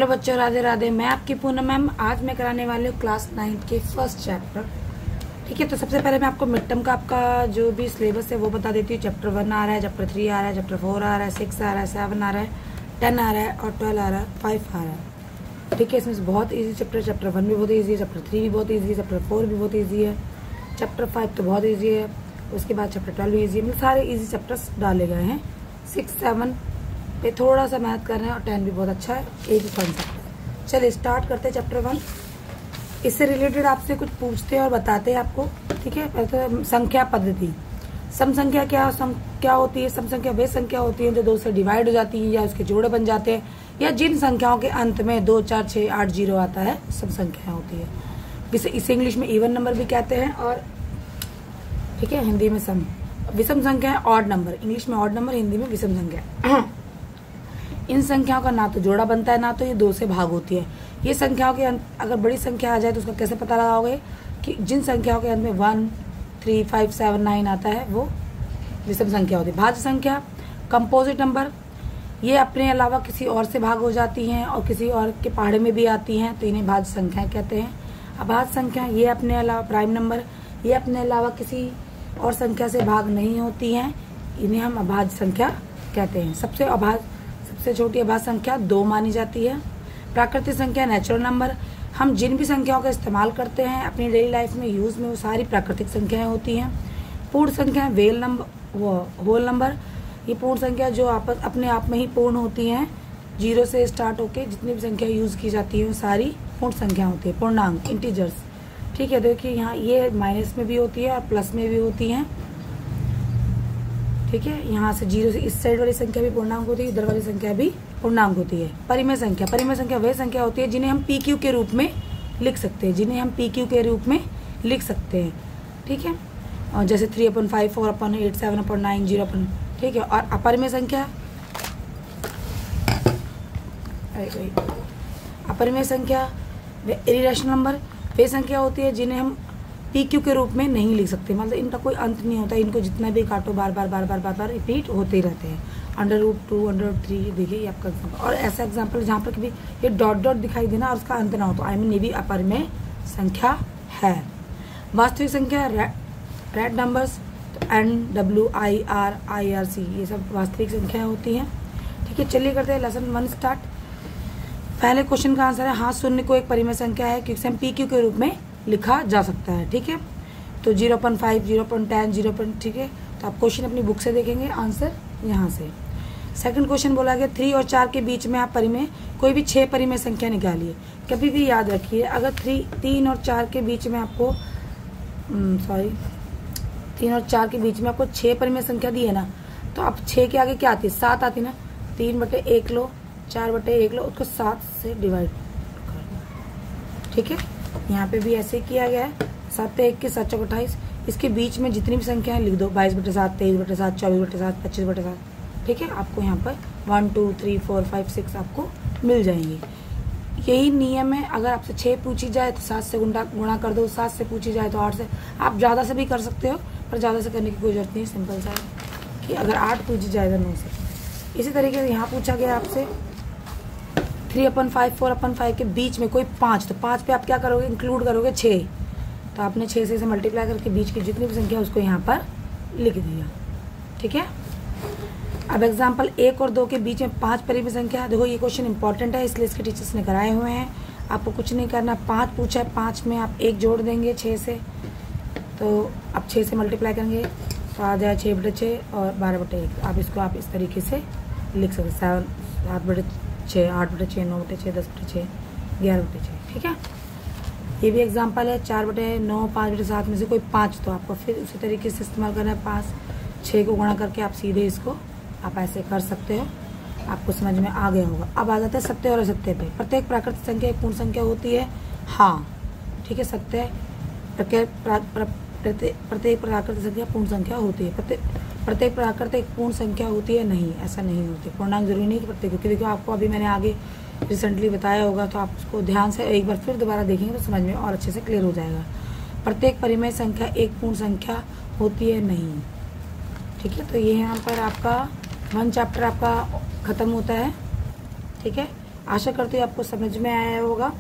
Hello बच्चों, राधे राधे। मैं आपकी पूनम मैम। आज मैं कराने वाली हूँ क्लास 9 के फर्स्ट चैप्टर। ठीक है, तो सबसे पहले मैं आपको मिड टर्म का आपका जो भी सिलेबस है वो बता देती हूँ। चैप्टर 1 आ रहा है, चैप्टर 3 आ रहा है, चैप्टर 4 आ रहा है, 6 आ रहा है, 7 आ रहा है, 10 आ रहा है और 12 आ रहा है, 5 आ रहा है। ठीक है, इसमें बहुत ईजी चैप्टर, चैप्टर 1 भी बहुत ईजी है, चैप्टर 3 भी बहुत ईजी है, चैप्टर 4 भी बहुत ईजी है, चैप्टर 5 तो बहुत ईजी है, उसके बाद चैप्टर 12 भी ईजी है। मतलब सारे ईजी चैप्टर्स डाले गए हैं। 6, 7 पे थोड़ा सा मैथ कर रहे हैं और 10 भी बहुत अच्छा है, एक ही कॉन्सेप्ट है। चलिए स्टार्ट करते हैं चैप्टर 1। इससे रिलेटेड आपसे कुछ पूछते हैं और बताते हैं आपको। ठीक है, पहले तो संख्या पद्धति। सम संख्या क्या होती है? सम संख्या वे संख्या होती है जो 2 से डिवाइड हो जाती है या उसके जोड़े बन जाते हैं, या जिन संख्याओं के अंत में 2, 4, 6, 8, 0 आता है, सम संख्या होती है। इसे इंग्लिश में इवन नंबर भी कहते हैं और ठीक है, हिंदी में सम। विषम संख्या है ऑड नंबर, इंग्लिश में ऑड नंबर, हिंदी में विषम संख्या। इन संख्याओं का ना तो जोड़ा बनता है ना तो ये 2 से भाग होती है। ये संख्याओं के अंत अगर बड़ी संख्या आ जाए तो उसका कैसे पता लगाओगे कि जिन संख्याओं के अंत में 1, 3, 5, 7, 9 आता है वो विषम संख्या होती है। भाज्य संख्या कंपोजिट नंबर, ये अपने अलावा किसी और से भाग हो जाती हैं और किसी और के पहाड़े में भी आती हैं, तो इन्हें भाज्य संख्याएं कहते हैं। अभाज्य संख्या ये अपने अलावा प्राइम नंबर, ये अपने अलावा किसी और संख्या से भाग नहीं होती हैं, इन्हें हम अभाज्य संख्या कहते हैं। सबसे छोटी अभाज्य संख्या 2 मानी जाती है। प्राकृतिक संख्या नेचुरल नंबर, हम जिन भी संख्याओं का इस्तेमाल करते हैं अपनी डेली लाइफ में यूज में, वो सारी प्राकृतिक संख्याएं होती हैं। पूर्ण संख्या वेल नंबर, वो होल नंबर, ये पूर्ण संख्या जो अपने आप में ही पूर्ण होती हैं। 0 से स्टार्ट होके जितनी भी संख्या यूज की जाती है वो सारी पूर्ण संख्या होती है, पूर्णांक, इंटीजर्स। ठीक है, देखिए यहाँ ये माइनस में भी होती है और प्लस में भी होती है। ठीक है, यहाँ से 0 से इस साइड वाली संख्या भी पूर्णांक होती है, इधर वाली संख्या भी पूर्णांक होती है। परिमेय संख्या वे संख्या होती है जिन्हें हम PQ के रूप में लिख सकते हैं, ठीक है, और जैसे 3/5, 4/8, 7/9, 0। ठीक है, और अपरिमेय संख्या इरेशनल नंबर, वे संख्या होती है जिन्हें हम PQ के रूप में नहीं लिख सकते, मतलब इनका कोई अंत नहीं होता, इनको जितना भी काटो बार बार रिपीट होते ही रहते हैं। √2, √3, देखिए ये आपका एग्जाम्पल। और ऐसा एग्जाम्पल जहाँ पर कभी ये डॉट दिखाई देना और उसका अंत ना हो तो ये भी अपरिमेय संख्या है। वास्तविक संख्या रेड नंबर्स, NWIRIRC, ये सब वास्तविक संख्या होती हैं। ठीक है, चलिए करते हैं लेसन 1 स्टार्ट। पहले क्वेश्चन का आंसर है हाँ, शून्य को एक परिमेय संख्या है क्योंकि हम PQ के रूप में लिखा जा सकता है। ठीक है, तो 0.5, 0.10, 0. ठीक है, तो आप क्वेश्चन अपनी बुक से देखेंगे, आंसर यहाँ से। सेकंड क्वेश्चन बोला गया 3 और 4 के बीच में आप परिमेय कोई भी 6 परिमेय संख्या निकालिए। कभी भी याद रखिए, अगर 3 और 4 के बीच में आपको 3 और 4 के बीच में आपको 6 परिमेय संख्या दी है ना, तो आप 6 के आगे क्या आती है? 7 आती है ना। 3/1 लो, 4/1 लो, उसको 7 से डिवाइड कर दो। ठीक है, यहाँ पे भी ऐसे किया गया है। 7/1 के 7 × 28, इसके बीच में जितनी भी संख्याएं लिख दो, 22/7, 23/7, 24/7, 25/7। ठीक है, आपको यहाँ पर 1, 2, 3, 4, 5, 6 आपको मिल जाएंगे। यही नियम है, अगर आपसे 6 पूछी जाए तो 7 से गुणा कर दो, 7 से पूछी जाए तो 8 से। आप ज़्यादा से भी कर सकते हो, पर ज़्यादा से करने की कोई जरूरत नहीं, सिंपल सा है कि अगर 8 पूछी जाए तो 9 से। इसी तरीके से यहाँ पूछा गया आपसे 3/5, 4/5 के बीच में कोई 5, तो 5 पे आप क्या करोगे? इंक्लूड करोगे 6, तो आपने 6 से मल्टीप्लाई करके बीच की जितनी भी संख्या उसको यहाँ पर लिख दिया। ठीक है, अब एग्जाम्पल 1 और 2 के बीच में 5 परिमेय संख्या। देखो ये क्वेश्चन इंपॉर्टेंट है, इसलिए इसके टीचर्स ने कराए हुए हैं। आपको कुछ नहीं करना, 5 पूछा है, 5 में आप 1 जोड़ देंगे 6 से, तो आप 6 से मल्टीप्लाई करेंगे तो आ जाए 6/6 और 12/1। आप इसको आप इस तरीके से लिख सकते, 7/6, 8/6, 9/6, 10/6, 11/6। ठीक है, ये भी एग्जाम्पल है। 4/9, 5/7 में से कोई 5, तो आपको फिर उसी तरीके से इस्तेमाल करना है। 5, 6 को गुणा करके आप सीधे इसको आप ऐसे कर सकते हो, आपको समझ में आ गया होगा। अब आ जाता है सत्य और असत्य पे। प्रत्येक प्राकृतिक संख्या एक पूर्ण संख्या होती है, हाँ। ठीक है, सत्य प्रत्येक प्राकृतिक संख्या पूर्ण संख्या होती है। प्रत्येक प्राकृतिक पूर्ण संख्या होती है, नहीं, ऐसा नहीं होती। पूर्णांक जरूरी नहीं कि प्रत्येक, क्योंकि देखो आपको अभी मैंने आगे रिसेंटली बताया होगा, तो आप उसको ध्यान से एक बार फिर दोबारा देखेंगे तो समझ में और अच्छे से क्लियर हो जाएगा। प्रत्येक परिमेय संख्या एक पूर्ण संख्या होती है, नहीं। ठीक है, तो ये यहाँ पर आपका 1 चैप्टर आपका खत्म होता है। ठीक है, आशा करती हूँ आपको समझ में आया होगा।